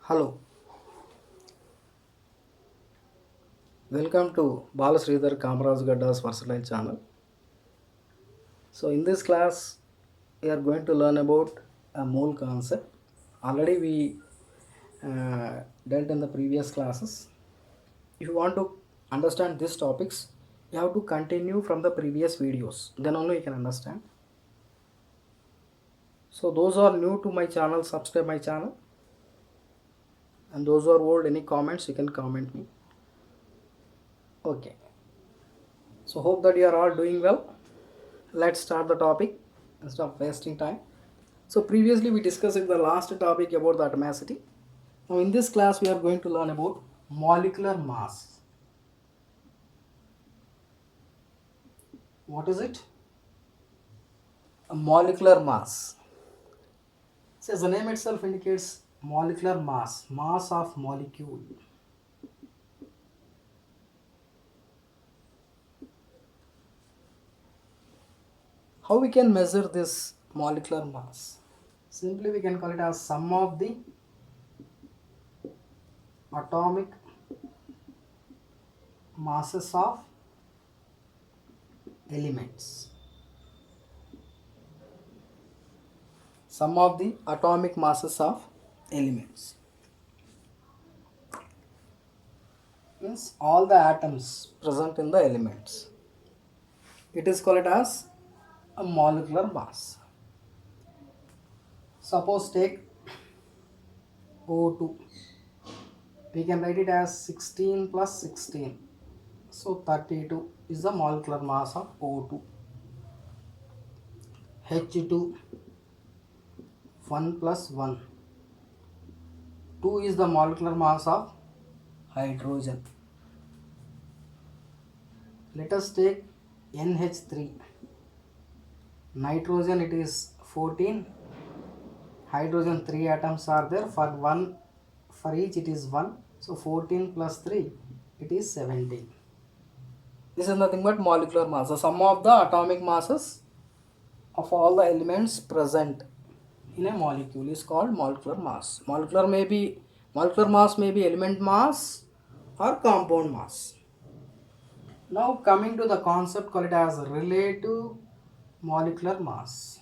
Hello, welcome to Balasridhar Kamaraj Gadda's versatile channel. So, in this class, we are going to learn about a mole concept. Already, we dealt in the previous classes. If you want to understand these topics, you have to continue from the previous videos. Then only you can understand. So, those who are new to my channel, subscribe my channel. And those who are old, any comments, you can comment me. Okay. So, hope that you are all doing well. Let's start the topic instead of wasting time. So previously we discussed in the last topic about the atomicity. Now in this class we are going to learn about molecular mass. What is it? A molecular mass. So as the name itself indicates, molecular mass of molecule. How we can measure this molecular mass? Simply we can call it as sum of the atomic masses of elements. Sum of the atomic masses of elements means all the atoms present in the elements. It is called as a molecular mass. Suppose take O2. We can write it as 16 plus 16. So 32 is the molecular mass of O2. H2 1 plus 1. 2 is the molecular mass of hydrogen. Let us take NH3. Nitrogen it is 14. Hydrogen 3 atoms are there. For each it is 1. So 14 plus 3 it is 17. This is nothing but molecular mass. The sum of the atomic masses of all the elements present in a molecule is called molecular mass. Molecular mass may be element mass or compound mass. Now coming to the concept called it as relative molecular mass.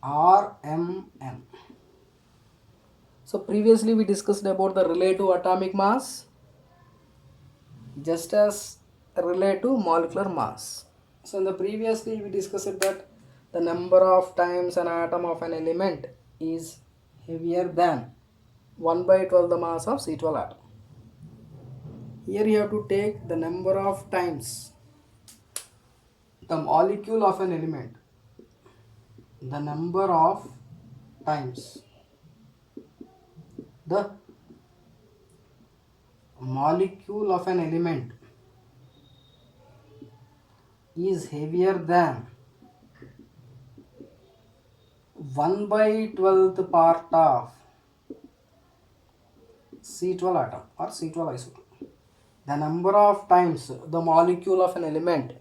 RMM. So previously we discussed about the relative atomic mass just as relative molecular mass. So in the previously we discussed that the number of times an atom of an element is heavier than 1 by 12 the mass of C12 atom. Here you have to take the number of times the molecule of an element, the number of times the molecule of an element is heavier than 1 by 12th part of C12 atom or C12 isotope. The number of times the molecule of an element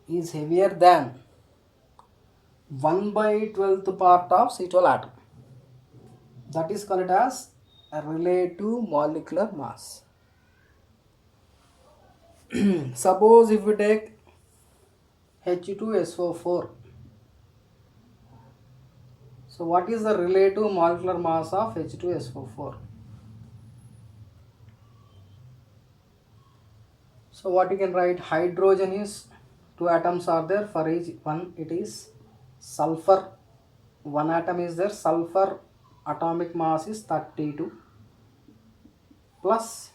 is heavier than 1 by 12th part of C12 atom. That is called as a relative molecular mass. Suppose if we take H2SO4. So what is the relative molecular mass of H2SO4? So what you can write, hydrogen is 2 atoms are there, for each one it is sulfur, 1 atom is there, sulfur atomic mass is 32 plus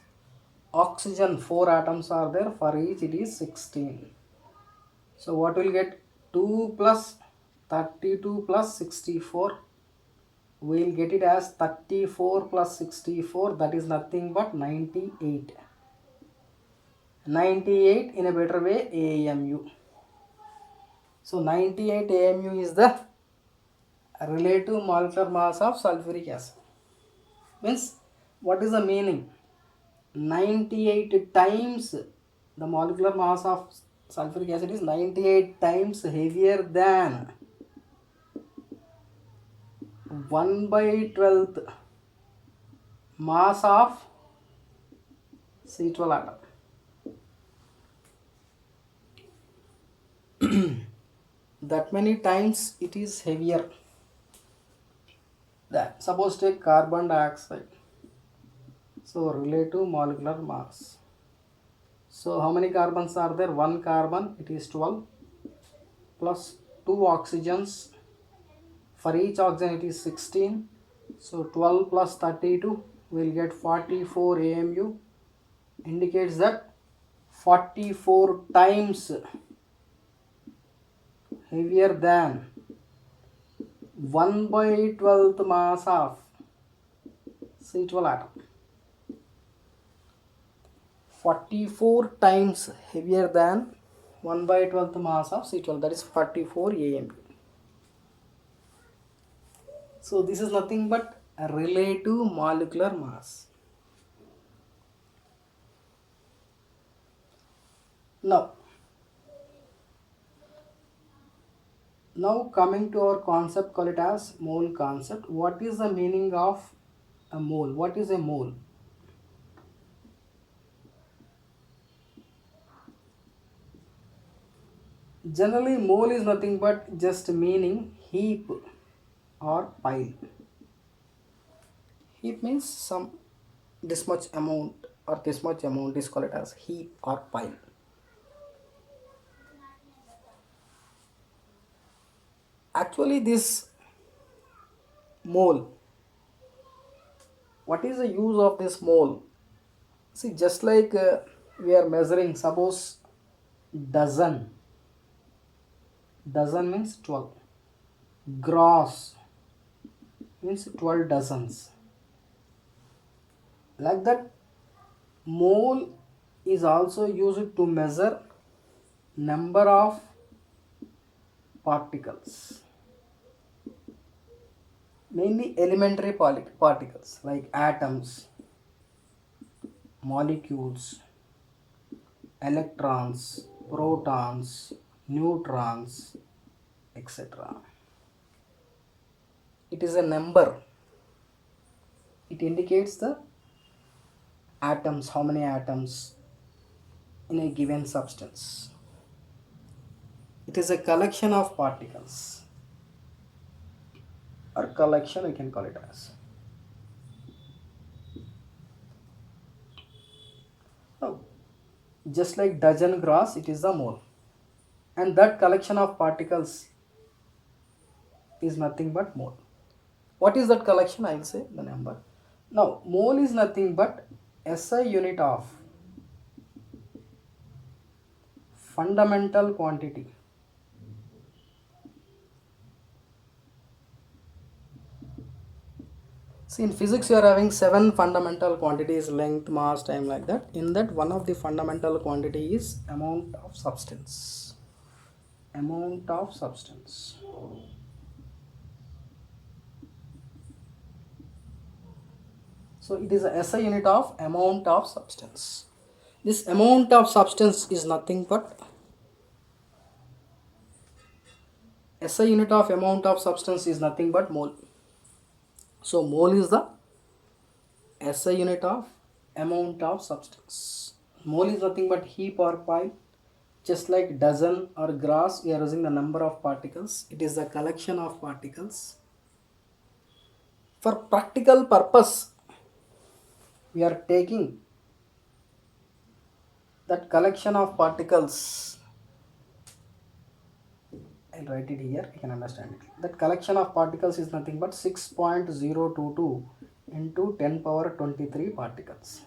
oxygen 4 atoms are there, for each it is 16. So what will get, 2 plus 32 plus 64, we will get it as 34 plus 64, that is nothing but 98. 98 in a better way AMU. So 98 AMU is the relative molecular mass of sulfuric acid. Means what is the meaning? 98 times the molecular mass of sulfuric acid is 98 times heavier than 1 by 12th mass of C12 atom. That many times it is heavier than, suppose take carbon dioxide. So relative molecular mass. So how many carbons are there? One carbon, it is 12, plus 2 oxygens. For each oxygen it is 16. So 12 plus 32 will get 44 AMU. Indicates that 44 times heavier than 1 by 12th mass of C12 atom. 44 times heavier than 1 by 12th mass of C12, that is 44 AMU. So this is nothing but a relative molecular mass. Now coming to our concept, call it as mole concept. What is the meaning of a mole? What is a mole? Generally, mole is nothing but just meaning heap or pile. Heap means some this much amount or this much amount is called as heap or pile. Actually, this mole, what is the use of this mole? See, just like we are measuring, suppose dozen. Dozen means 12. Gross means 12 dozens. Like that, mole is also used to measure number of particles, mainly elementary particles like atoms, molecules, electrons, protons, neutrons, etc. It is a number. It indicates the atoms, how many atoms in a given substance. It is a collection of particles, or collection we can call it as. Now, just like dozen gross, it is the mole, and that collection of particles is nothing but mole. What is that collection? I will say the number. Now, mole is nothing but SI unit of fundamental quantity. See, in physics you are having 7 fundamental quantities: length, mass, time, like that. In that, one of the fundamental quantity is amount of substance. Amount of substance. So it is a SI unit of amount of substance. This amount of substance is nothing but SI unit of amount of substance is nothing but mole. So mole is the SI unit of amount of substance. Mole is nothing but heap or pile. Just like dozen or gross, we are using the number of particles. It is a collection of particles. For practical purpose, we are taking that collection of particles. I'll write it here, you can understand it. That collection of particles is nothing but 6.022 into 10 power 23 particles.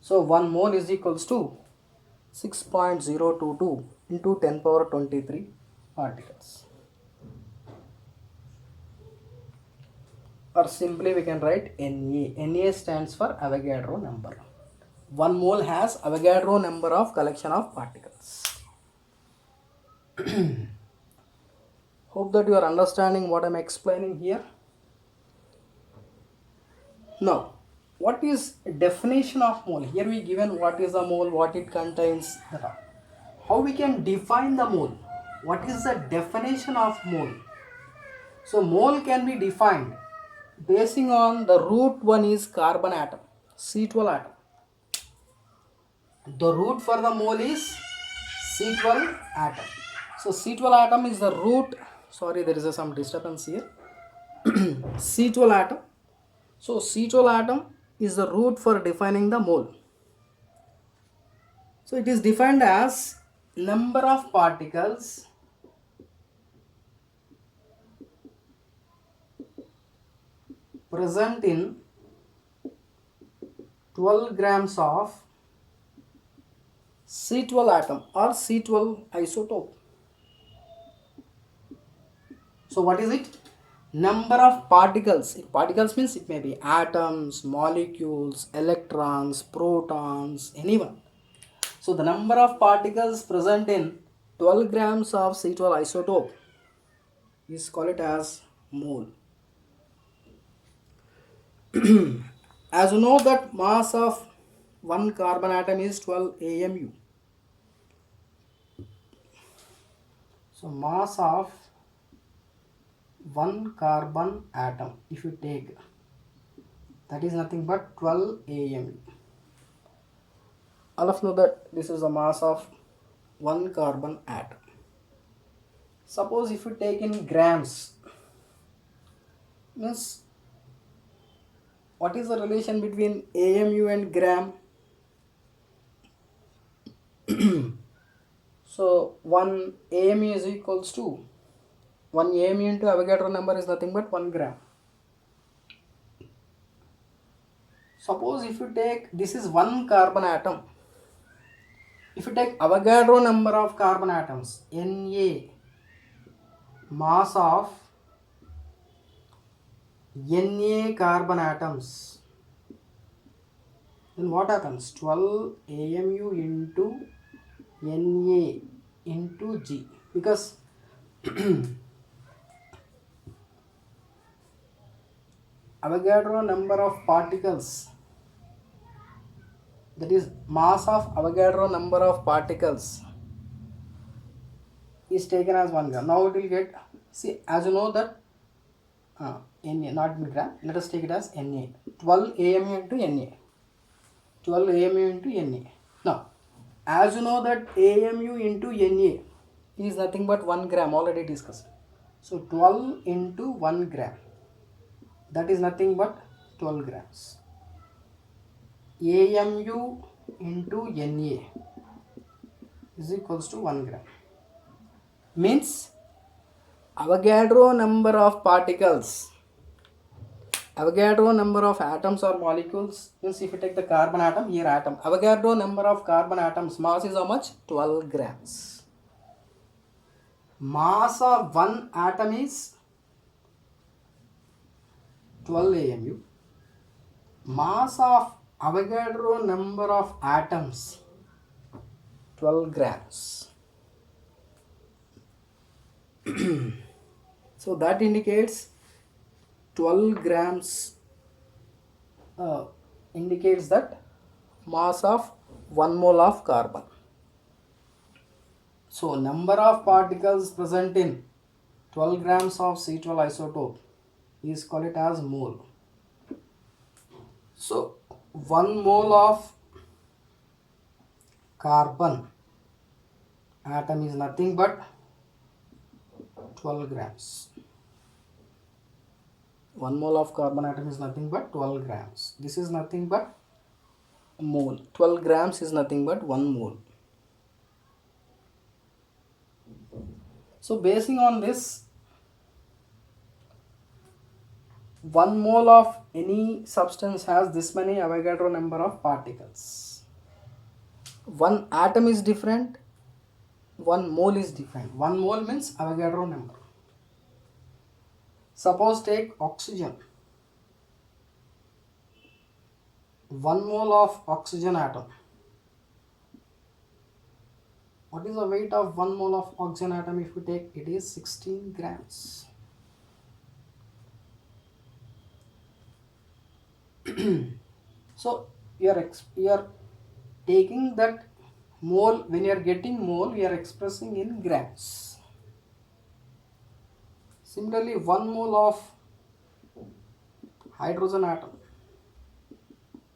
So 1 mole is equals to 6.022 into 10 power 23 particles. Or simply we can write Na. Na stands for Avogadro number. 1 mole has Avogadro number of collection of particles. Hope that you are understanding what I am explaining here. Now, what is definition of mole? Here we given what is a mole, what it contains. how we can define the mole? What is the definition of mole? So mole can be defined basing on the root one is carbon atom, C12 atom. The root for the mole is C12 atom. So C12 atom is the root. Sorry, there is some disturbance here. C12 atom. So C12 atom is the root for defining the mole. So it is defined as number of particles present in 12 grams of C12 atom or C12 isotope. So what is it? Number of particles. Particles means it may be atoms, molecules, electrons, protons, anyone. So the number of particles present in 12 grams of C12 isotope is called as mole. As you know that mass of one carbon atom is 12 AMU. So mass of one carbon atom, if you take, that is nothing but 12 AMU. All of you know that this is the mass of one carbon atom. Suppose if you take in grams, means what is the relation between AMU and gram? So 1 AMU is equals to 1 AMU into Avogadro number is nothing but 1 gram. Suppose if you take, this is one carbon atom. If you take Avogadro number of carbon atoms, Na, mass of Na carbon atoms, then what happens? 12 AMU into Na into G, because Avogadro number of particles, that is mass of Avogadro number of particles is taken as 1 gram. Now it will get, see, as you know that Na, not in gram, let us take it as Na, 12 AMU into Na, 12 AMU into Na. Now as you know that AMU into Na is nothing but 1 gram, already discussed. So 12 into 1 gram, that is nothing but 12 grams. AMU into Na is equals to 1 gram. Means Avogadro number of particles, Avogadro number of atoms or molecules, means if you take the carbon atom, here atom, Avogadro number of carbon atoms, mass is how much? 12 grams. Mass of one atom is 12 AMU. Mass of Avogadro number of atoms, 12 grams. So that indicates 12 grams indicates that mass of 1 mole of carbon. So number of particles present in 12 grams of C12 isotope is called as mole. So 1 mole of carbon atom is nothing but 12 grams. 1 mole of carbon atom is nothing but 12 grams. This is nothing but mole. 12 grams is nothing but 1 mole. So basing on this, 1 mole of any substance has this many Avogadro number of particles. 1 atom is different, 1 mole is different. 1 mole means Avogadro number. Suppose take oxygen. 1 mole of oxygen atom. What is the weight of 1 mole of oxygen atom? If you take, it is 16 grams. So you are taking that Mole, when you are getting mole, we are expressing in grams. Similarly, 1 mole of hydrogen atom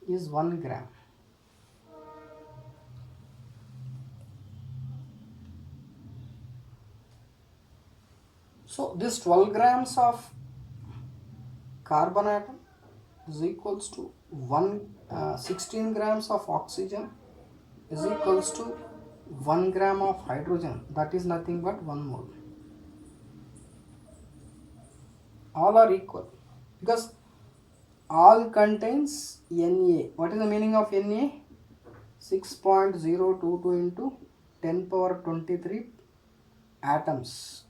is 1 gram. So this 12 grams of carbon atom is equals to 16 grams of oxygen is equals to 1 gram of hydrogen, that is nothing but 1 mole. All are equal because all contains Na. What is the meaning of Na? 6.022 into 10 power 23 atoms.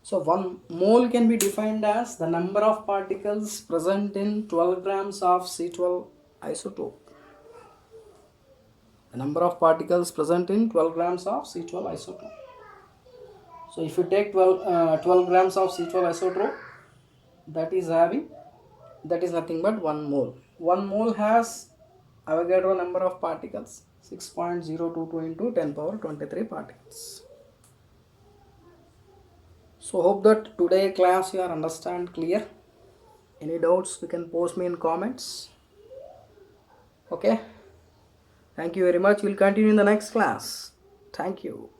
So 1 mole can be defined as the number of particles present in 12 grams of C12 isotope. The number of particles present in 12 grams of C12 isotope. So if you take 12 grams of C12 isotope, that is nothing but 1 mole. 1 mole has Avogadro number of particles 6.022 into 10 power 23 particles. So hope that today class you are understand clear. Any doubts you can post me in comments. Okay. Thank you very much. We'll continue in the next class. Thank you.